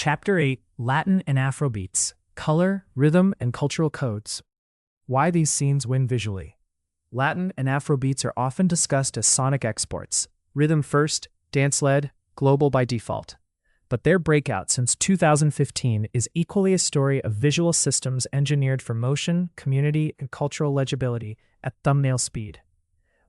Chapter 8: Latin and Afrobeats. Color, Rhythm, and Cultural Codes. Why these scenes win visually. Latin and Afrobeats are often discussed as sonic exports, rhythm first, dance-led, global by default. But their breakout since 2015 is equally a story of visual systems engineered for motion, community, and cultural legibility at thumbnail speed.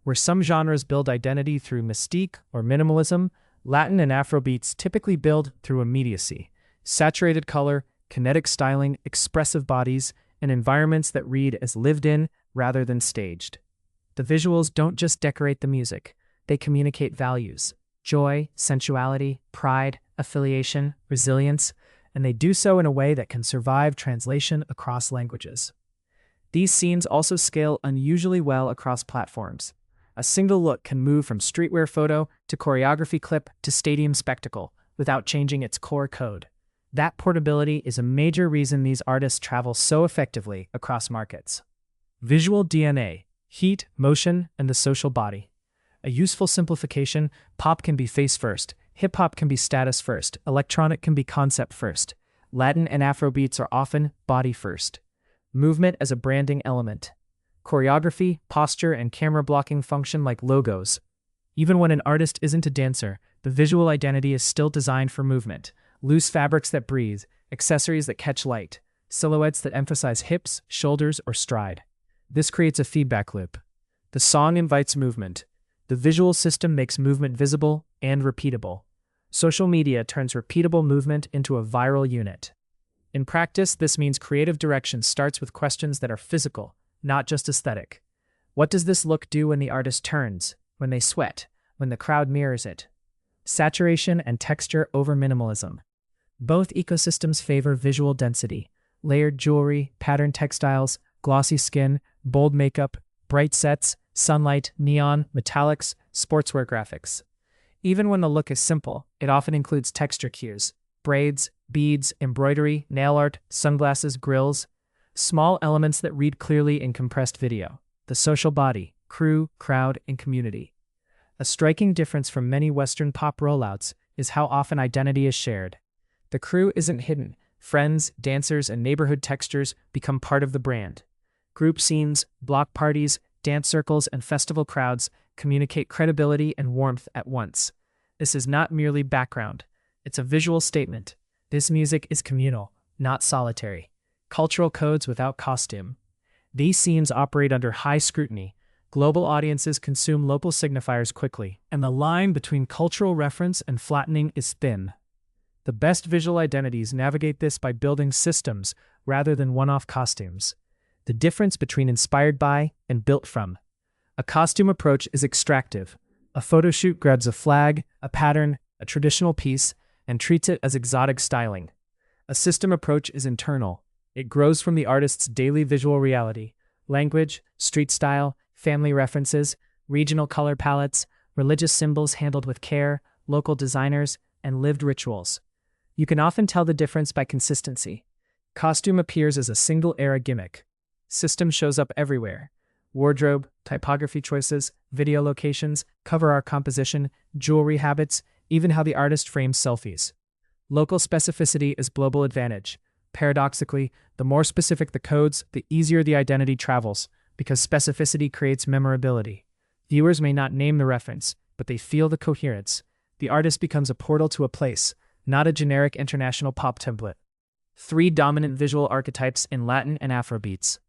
Where some genres build identity through mystique or minimalism, Latin and Afrobeats typically build through immediacy, saturated color, kinetic styling, expressive bodies, and environments that read as lived in rather than staged. The visuals don't just decorate the music, they communicate values: joy, sensuality, pride, affiliation, resilience, and they do so in a way that can survive translation across languages. These scenes also scale unusually well across platforms. A single look can move from streetwear photo to choreography clip to stadium spectacle without changing its core code. That portability is a major reason these artists travel so effectively across markets. Visual DNA: heat, motion, and the social body. A useful simplification: pop can be face first, hip-hop can be status first, electronic can be concept first. Latin and Afrobeats are often body first. Movement as a branding element. Choreography, posture, and camera blocking function like logos. Even when an artist isn't a dancer, the visual identity is still designed for movement. Loose fabrics that breathe, accessories that catch light, silhouettes that emphasize hips, shoulders, or stride. This creates a feedback loop. The song invites movement. The visual system makes movement visible and repeatable. Social media turns repeatable movement into a viral unit. In practice, this means creative direction starts with questions that are physical, not just aesthetic. What does this look do when the artist turns, when they sweat, when the crowd mirrors it? Saturation and texture over minimalism. Both ecosystems favor visual density: layered jewelry, patterned textiles, glossy skin, bold makeup, bright sets, sunlight, neon, metallics, sportswear graphics. Even when the look is simple, it often includes texture cues: braids, beads, embroidery, nail art, sunglasses, grills. Small elements that read clearly in compressed video. The social body: crew, crowd, and community. A striking difference from many Western pop rollouts is how often identity is shared. The crew isn't hidden. Friends, dancers, and neighborhood textures become part of the brand. Group scenes, block parties, dance circles, and festival crowds communicate credibility and warmth at once. This is not merely background. It's a visual statement. This music is communal, not solitary. Cultural codes without costume. These scenes operate under high scrutiny. Global audiences consume local signifiers quickly, and the line between cultural reference and flattening is thin. The best visual identities navigate this by building systems rather than one-off costumes. The difference between inspired by and built from. A costume approach is extractive. A photo shoot grabs a flag, a pattern, a traditional piece, and treats it as exotic styling. A system approach is internal. It grows from the artist's daily visual reality: language, street style, family references, regional color palettes, religious symbols handled with care, local designers, and lived rituals. You can often tell the difference by consistency. Costume appears as a single-era gimmick. System shows up everywhere: wardrobe, typography choices, video locations, cover art composition, jewelry habits, even how the artist frames selfies. Local specificity is global advantage. Paradoxically, the more specific the codes, the easier the identity travels, because specificity creates memorability. Viewers may not name the reference, but they feel the coherence. The artist becomes a portal to a place, not a generic international pop template. 3 dominant visual archetypes in Latin and Afrobeats.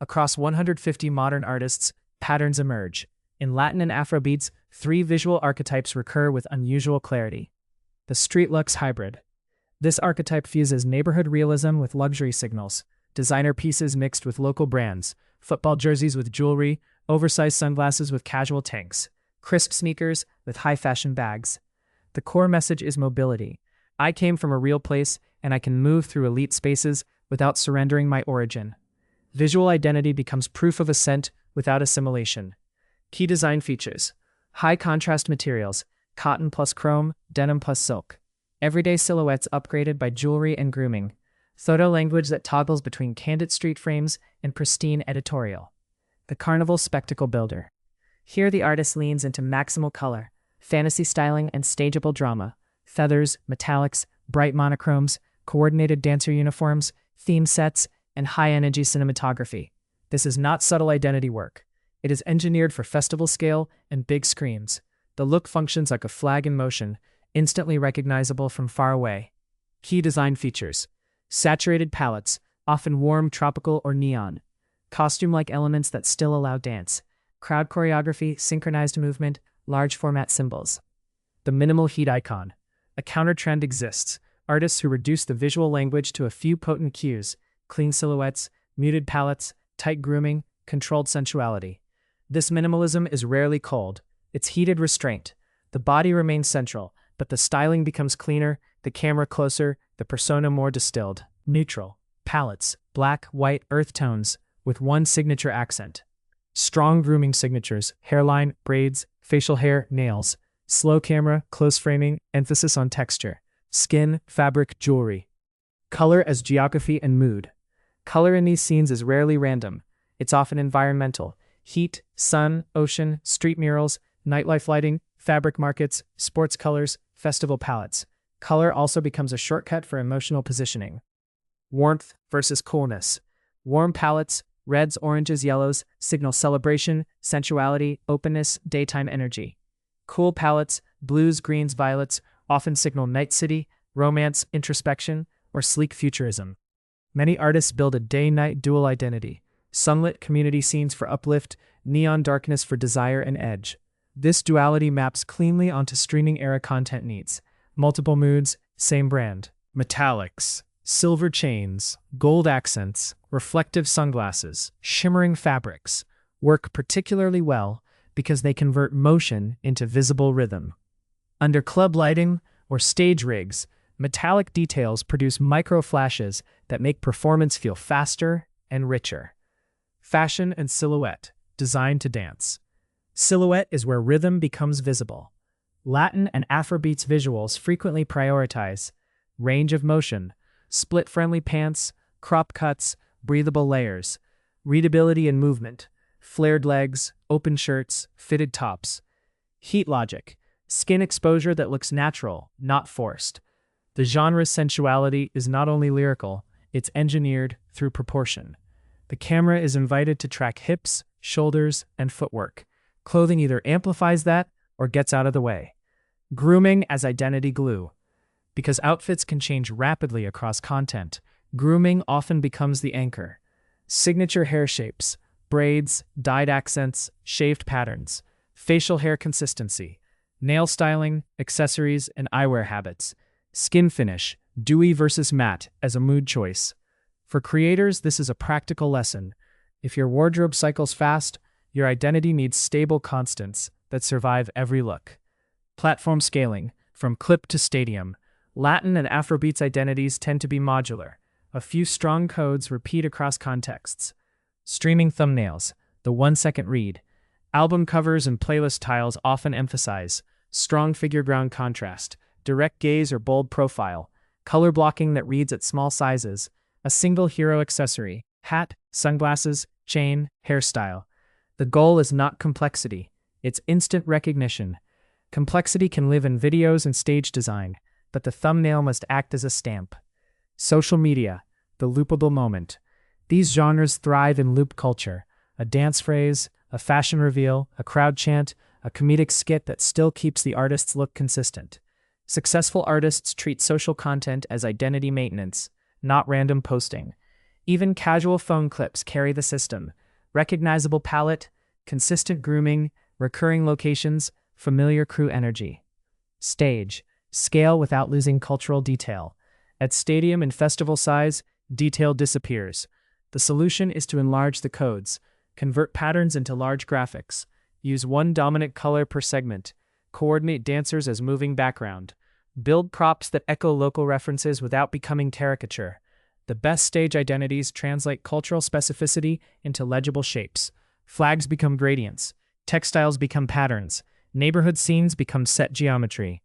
Across 150 modern artists, patterns emerge. In Latin and Afrobeats, 3 visual archetypes recur with unusual clarity. The street-lux hybrid. This archetype fuses neighborhood realism with luxury signals: designer pieces mixed with local brands, football jerseys with jewelry, oversized sunglasses with casual tanks, crisp sneakers with high-fashion bags. The core message is mobility. I came from a real place, and I can move through elite spaces without surrendering my origin. Visual identity becomes proof of ascent without assimilation. Key design features: high contrast materials, cotton plus chrome, denim plus silk. Everyday silhouettes upgraded by jewelry and grooming. Photo language that toggles between candid street frames and pristine editorial. The carnival spectacle builder. Here the artist leans into maximal color, fantasy styling, and stageable drama. Feathers, metallics, bright monochromes, coordinated dancer uniforms, theme sets, and high-energy cinematography. This is not subtle identity work. It is engineered for festival scale and big screens. The look functions like a flag in motion, instantly recognizable from far away. Key design features: saturated palettes, often warm, tropical, or neon. Costume-like elements that still allow dance. Crowd choreography, synchronized movement, large format symbols. The minimal heat icon. A counter-trend exists. Artists who reduce the visual language to a few potent cues: clean silhouettes, muted palettes, tight grooming, controlled sensuality. This minimalism is rarely cold. It's heated restraint. The body remains central, but the styling becomes cleaner, the camera closer, the persona more distilled. Neutral. Palettes, black, white, earth tones, with one signature accent. Strong grooming signatures: hairline, braids, facial hair, nails. Slow camera, close framing, emphasis on texture. Skin, fabric, jewelry. Color as geography and mood. Color in these scenes is rarely random. It's often environmental: heat, sun, ocean, street murals, nightlife lighting, fabric markets, sports colors, festival palettes. Color also becomes a shortcut for emotional positioning. Warmth versus coolness. Warm palettes, reds, oranges, yellows, signal celebration, sensuality, openness, daytime energy. Cool palettes, blues, greens, violets, often signal night city, romance, introspection, or sleek futurism. Many artists build a day-night dual identity: sunlit community scenes for uplift, neon darkness for desire and edge. This duality maps cleanly onto streaming-era content needs. Multiple moods, same brand. Metallics, silver chains, gold accents, reflective sunglasses, shimmering fabrics work particularly well because they convert motion into visible rhythm. Under club lighting or stage rigs, metallic details produce micro flashes that make performance feel faster and richer. Fashion and silhouette, designed to dance. Silhouette is where rhythm becomes visible. Latin and Afrobeats visuals frequently prioritize range of motion, split-friendly pants, crop cuts, breathable layers, readability and movement, flared legs, open shirts, fitted tops. Heat logic, skin exposure that looks natural, not forced. The genre's sensuality is not only lyrical, it's engineered through proportion. The camera is invited to track hips, shoulders, and footwork. Clothing either amplifies that or gets out of the way. Grooming as identity glue. Because outfits can change rapidly across content, grooming often becomes the anchor. Signature hair shapes, braids, dyed accents, shaved patterns, facial hair consistency, nail styling, accessories, and eyewear habits. Skin finish, dewy versus matte, as a mood choice. For creators, this is a practical lesson. If your wardrobe cycles fast, your identity needs stable constants that survive every look. Platform scaling, from clip to stadium. Latin and Afrobeats identities tend to be modular. A few strong codes repeat across contexts. Streaming thumbnails, the 1-second read. Album covers and playlist tiles often emphasize strong figure ground contrast, direct gaze or bold profile, color blocking that reads at small sizes, a single hero accessory, hat, sunglasses, chain, hairstyle. The goal is not complexity, it's instant recognition. Complexity can live in videos and stage design, but the thumbnail must act as a stamp. Social media, the loopable moment. These genres thrive in loop culture: a dance phrase, a fashion reveal, a crowd chant, a comedic skit that still keeps the artist's look consistent. Successful artists treat social content as identity maintenance, not random posting. Even casual phone clips carry the system: recognizable palette, consistent grooming, recurring locations, familiar crew energy. Stage, scale without losing cultural detail. At stadium and festival size, detail disappears. The solution is to enlarge the codes, convert patterns into large graphics, use one dominant color per segment, coordinate dancers as moving background, build props that echo local references without becoming caricature. The best stage identities translate cultural specificity into legible shapes. Flags become gradients, textiles become patterns, neighborhood scenes become set geometry.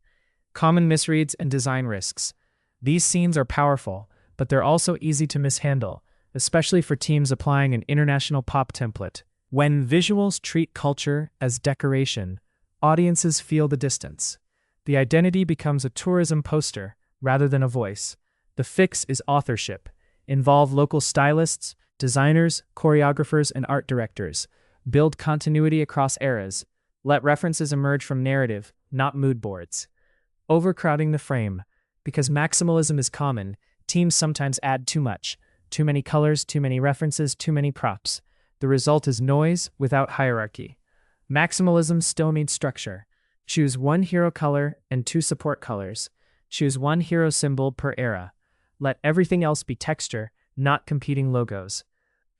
Common misreads and design risks. These scenes are powerful, but they're also easy to mishandle, especially for teams applying an international pop template. When visuals treat culture as decoration, audiences feel the distance. The identity becomes a tourism poster, rather than a voice. The fix is authorship. Involve local stylists, designers, choreographers, and art directors. Build continuity across eras. Let references emerge from narrative, not mood boards. Overcrowding the frame. Because maximalism is common, teams sometimes add too much. Too many colors, too many references, too many props. The result is noise without hierarchy. Maximalism still needs structure. Choose one hero color and two support colors. Choose one hero symbol per era. Let everything else be texture, not competing logos.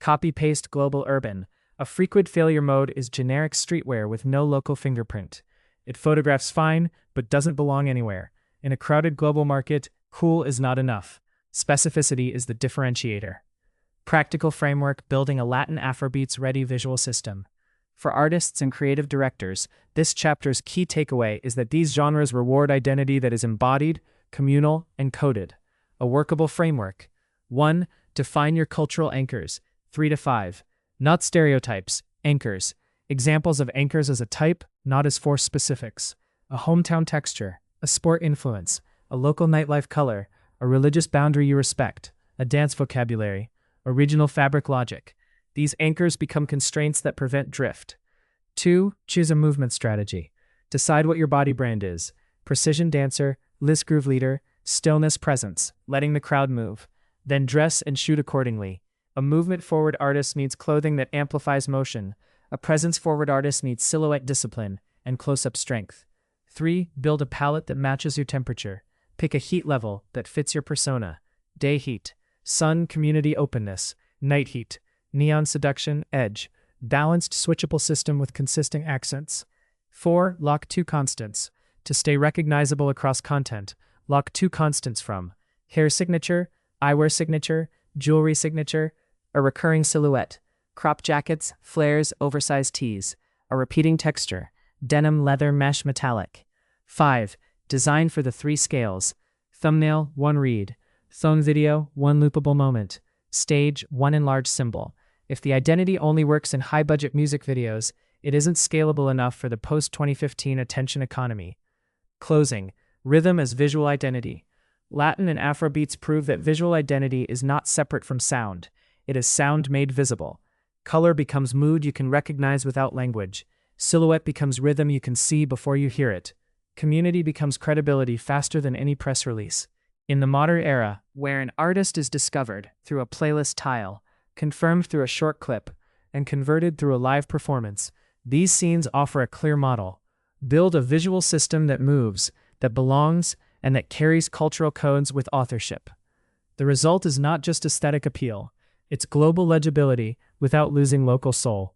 Copy-paste global urban. A frequent failure mode is generic streetwear with no local fingerprint. It photographs fine, but doesn't belong anywhere. In a crowded global market, cool is not enough. Specificity is the differentiator. Practical framework: building a Latin Afrobeats ready visual system. For artists and creative directors, this chapter's key takeaway is that these genres reward identity that is embodied, communal, and coded. A workable framework. 1. Define your cultural anchors. 3 to 5. Not stereotypes, anchors. Examples of anchors as a type, not as force specifics. A hometown texture, a sport influence, a local nightlife color, a religious boundary you respect, a dance vocabulary, a regional fabric logic. These anchors become constraints that prevent drift. 2. Choose a movement strategy. Decide what your body brand is. Precision dancer, list groove leader, stillness presence, letting the crowd move. Then dress and shoot accordingly. A movement-forward artist needs clothing that amplifies motion. A presence-forward artist needs silhouette discipline and close-up strength. 3. Build a palette that matches your temperature. Pick a heat level that fits your persona. Day heat, sun, community, openness. Night heat, neon, seduction, edge. Balanced, switchable system with consistent accents. 4. Lock two constants. To stay recognizable across content, lock two constants from hair signature, eyewear signature, jewelry signature, a recurring silhouette, crop jackets, flares, oversized tees, a repeating texture, denim, leather, mesh, metallic. 5. Design for the 3 scales. Thumbnail, 1 read. Phone video, 1 loopable moment. Stage, 1 enlarged symbol. If the identity only works in high-budget music videos, it isn't scalable enough for the post-2015 attention economy. Closing. Rhythm as visual identity. Latin and Afrobeats prove that visual identity is not separate from sound. It is sound made visible. Color becomes mood you can recognize without language. Silhouette becomes rhythm you can see before you hear it. Community becomes credibility faster than any press release. In the modern era, where an artist is discovered through a playlist tile, confirmed through a short clip, and converted through a live performance, these scenes offer a clear model. Build a visual system that moves, that belongs, and that carries cultural codes with authorship. The result is not just aesthetic appeal, it's global legibility without losing local soul.